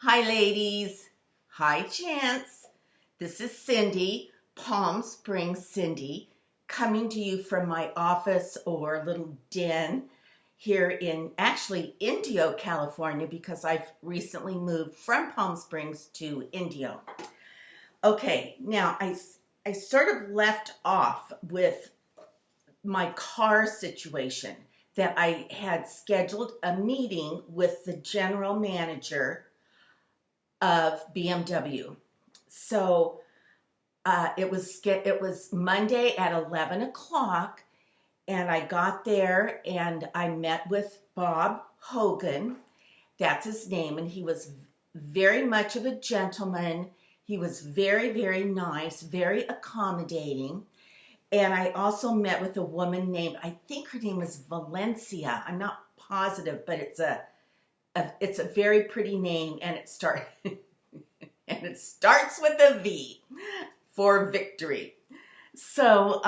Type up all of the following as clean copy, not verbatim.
Hi, ladies. Hi, Chance. This is Cindy, Palm Springs Cindy, coming to you from my office or little den here in actually Indio, California, because I've recently moved from Palm Springs to Indio. Okay, now I sort of left off with my car situation that I had scheduled a meeting with the general manager of BMW. So it was Monday at 11 o'clock, and I got there and I met with Bob Hogan. That's his name, and he was very much of a gentleman. He was very, very nice, very accommodating. And I also met with a woman named, I think her name is Valencia. I'm not positive, but it's a very pretty name, and it starts with a V for victory. So,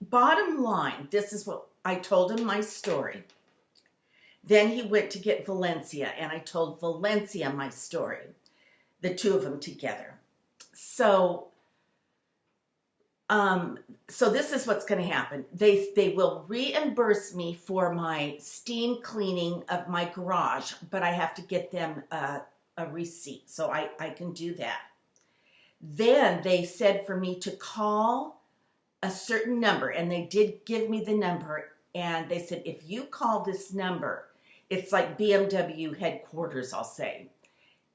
bottom line, this is what I told him my story. Then he went to get Valencia, and I told Valencia my story, the two of them together. So this is what's going to happen. They will reimburse me for my steam cleaning of my garage, but I have to get them a receipt, so I can do that. Then they said for me to call a certain number, and they did give me the number, and they said, if you call this number, it's like BMW headquarters, I'll say.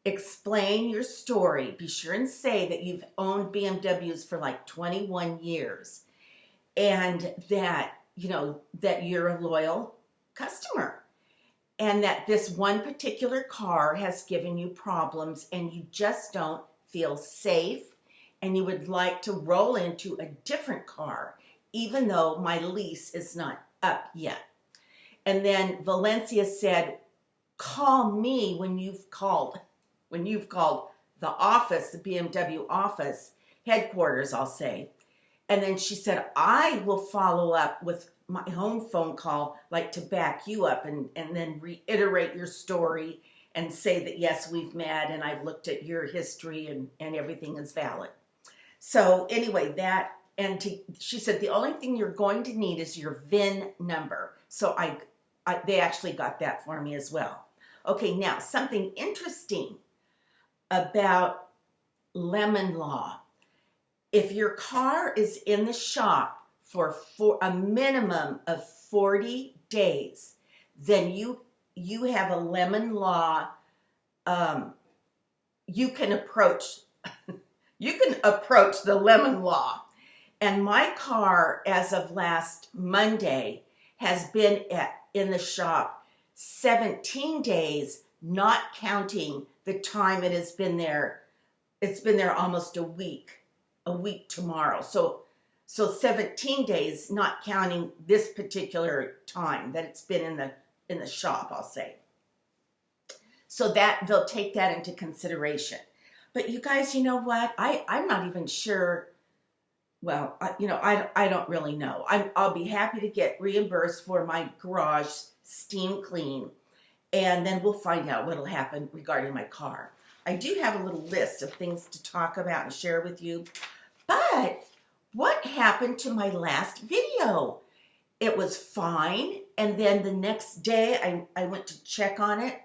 Explain your story. Be sure and say that you've owned BMWs for like 21 years and that, that you're a loyal customer and that this one particular car has given you problems and you just don't feel safe and you would like to roll into a different car even though my lease is not up yet. And then Valencia said, call me when you've called the office, the BMW office, headquarters, I'll say. And then she said, I will follow up with my own phone call, like to back you up and then reiterate your story and say that, yes, we've met and I've looked at your history and everything is valid. So anyway, she said, the only thing you're going to need is your VIN number. So they actually got that for me as well. Okay, now something interesting about lemon law. If your car is in the shop for a minimum of 40 days, then you have a lemon law. You can approach the lemon law. And my car, as of last Monday, has been in the shop 17 days, not counting the time it has been there. It's been there almost a week tomorrow. So 17 days, not counting this particular time that it's been in the shop, I'll say. So that they'll take that into consideration. But you guys, you know what? I'm not even sure. Well, I don't really know. I'll be happy to get reimbursed for my garage steam clean. And then we'll find out what will happen regarding my car. I do have a little list of things to talk about and share with you. But what happened to my last video? It was fine. And then the next day I went to check on it.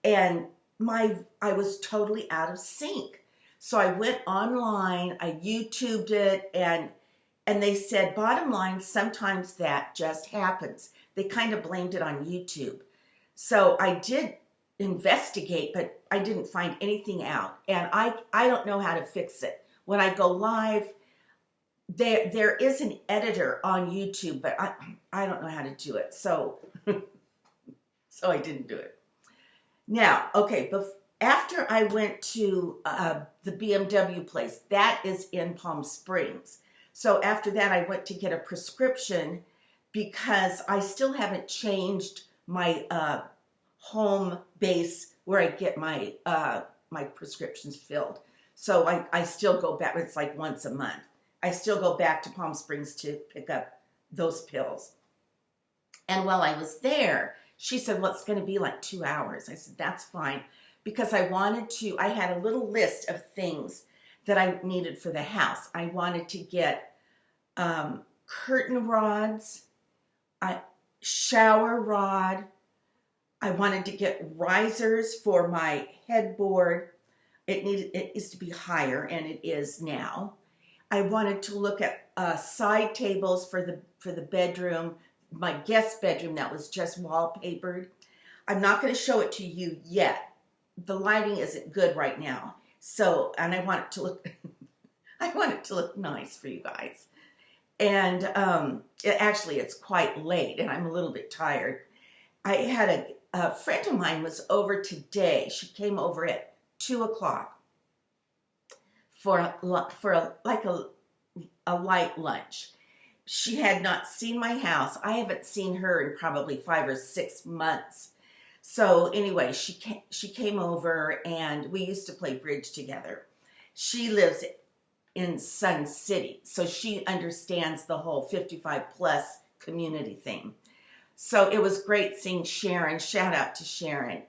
And I was totally out of sync. So I went online, I YouTubed it, and they said, bottom line, sometimes that just happens. They kind of blamed it on YouTube. So I did investigate, but I didn't find anything out. And I don't know how to fix it. When I go live, there is an editor on YouTube, but I don't know how to do it. So I didn't do it. Now, okay, after I went to the BMW place, that is in Palm Springs. So after that, I went to get a prescription because I still haven't changed my home base where I get my prescriptions filled. So I still go back. It's like once a month. I still go back to Palm Springs to pick up those pills. And while I was there, she said, well, it's going to be like 2 hours. I said, that's fine. because I had a little list of things that I needed for the house. I wanted to get curtain rods, a shower rod. I wanted to get risers for my headboard. It used to be higher, and it is now. I wanted to look at side tables for the bedroom, my guest bedroom that was just wallpapered. I'm not going to show it to you yet. The lighting isn't good right now. So, and I want it to look, I want it to look nice for you guys. And actually, it's quite late, and I'm a little bit tired. I had a friend of mine was over today. She came over at 2 o'clock for a light lunch. She had not seen my house. I haven't seen her in probably 5 or 6 months. So anyway, she came over, and we used to play bridge together. She lives in Sun City, so she understands the whole 55 plus community thing. So it was great seeing Sharon. Shout out to Sharon.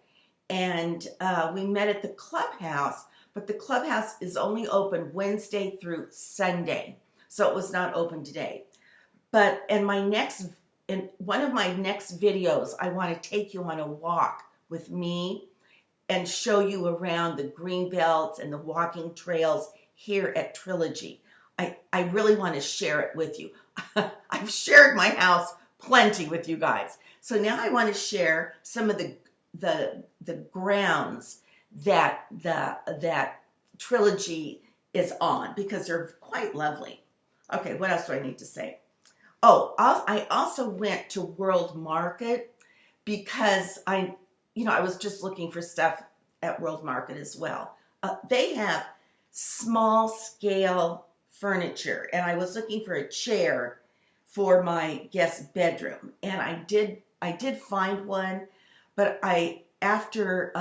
And we met at the clubhouse, but the clubhouse is only open Wednesday through Sunday, so it was not open today. But in one of my next videos, I want to take you on a walk with me and show you around the green belts and the walking trails here at Trilogy. I really want to share it with you. I've shared my house plenty with you guys. So now I want to share some of the grounds that Trilogy is on, because they're quite lovely. Okay, what else do I need to say? Oh, I also went to World Market because I was just looking for stuff at World Market as well. They have small scale furniture, and I was looking for a chair for my guest bedroom, and I did find one, but after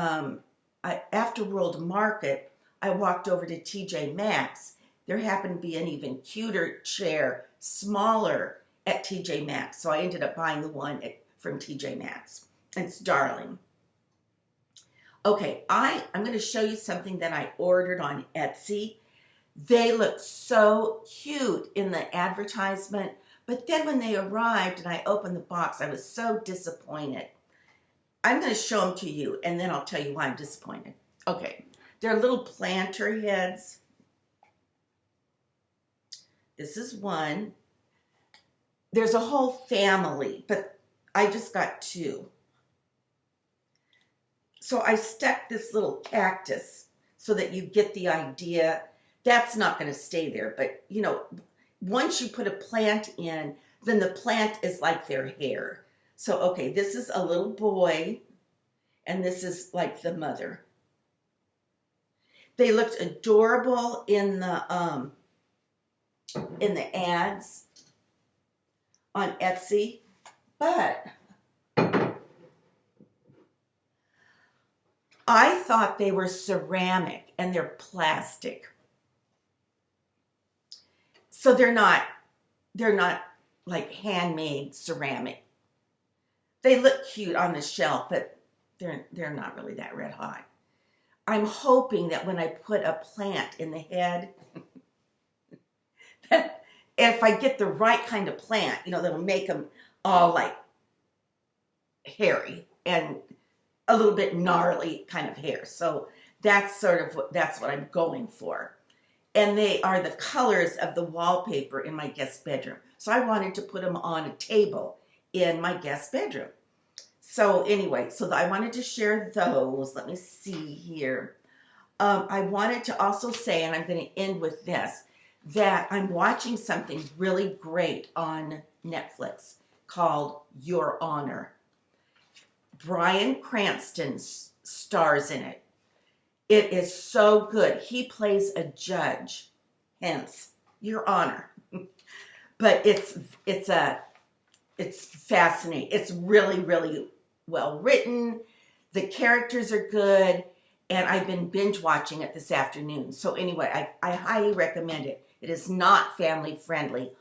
World Market, I walked over to TJ Maxx. There happened to be an even cuter chair, smaller, at TJ Maxx, so I ended up buying the one from TJ Maxx. It's darling. Okay, I'm going to show you something that I ordered on Etsy. They looked so cute in the advertisement, but then when they arrived and I opened the box, I was so disappointed. I'm going to show them to you, and then I'll tell you why I'm disappointed. Okay, they're little planter heads. This is one. There's a whole family, but I just got 2. So I stuck this little cactus so that you get the idea. That's not going to stay there, but once you put a plant in, then the plant is like their hair. So, okay, this is a little boy, and this is like the mother. They looked adorable in the ads on Etsy, but I thought they were ceramic, and they're plastic. So they're not like handmade ceramic. They look cute on the shelf, but they're not really that red hot. I'm hoping that when I put a plant in the head, that if I get the right kind of plant, that'll make them all like hairy and a little bit gnarly kind of hair. So that's what I'm going for. And they are the colors of the wallpaper in my guest bedroom. So I wanted to put them on a table in my guest bedroom. So anyway, I wanted to share those. Let me see here. I wanted to also say, and I'm going to end with this, that I'm watching something really great on Netflix called Your Honor. Bryan Cranston stars in it. It is so good. He plays a judge, hence Your Honor. But it's fascinating. It's really, really well written. The characters are good, and I've been binge watching it this afternoon. So anyway, I highly recommend it. It is not family friendly.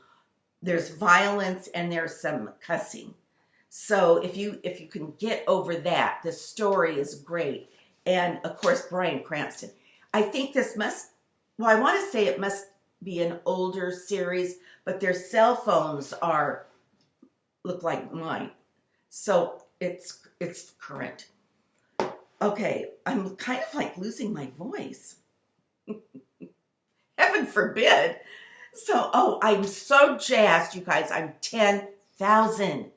There's violence and there's some cussing. So if you can get over that, the story is great. and of course Bryan Cranston. I think this must, well, I want to say it must be an older series, but their cell phones look like mine, so it's current. Okay, I'm kind of like losing my voice. Heaven forbid. So, oh, I'm so jazzed, you guys. I'm 10,000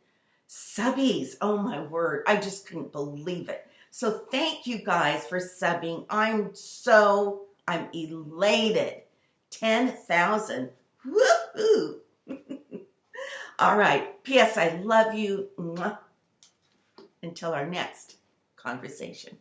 subbies. Oh my word. I just couldn't believe it. So thank you guys for subbing. I'm elated. 10,000. Woohoo. All right. P.S. I love you. Mwah. Until our next conversation.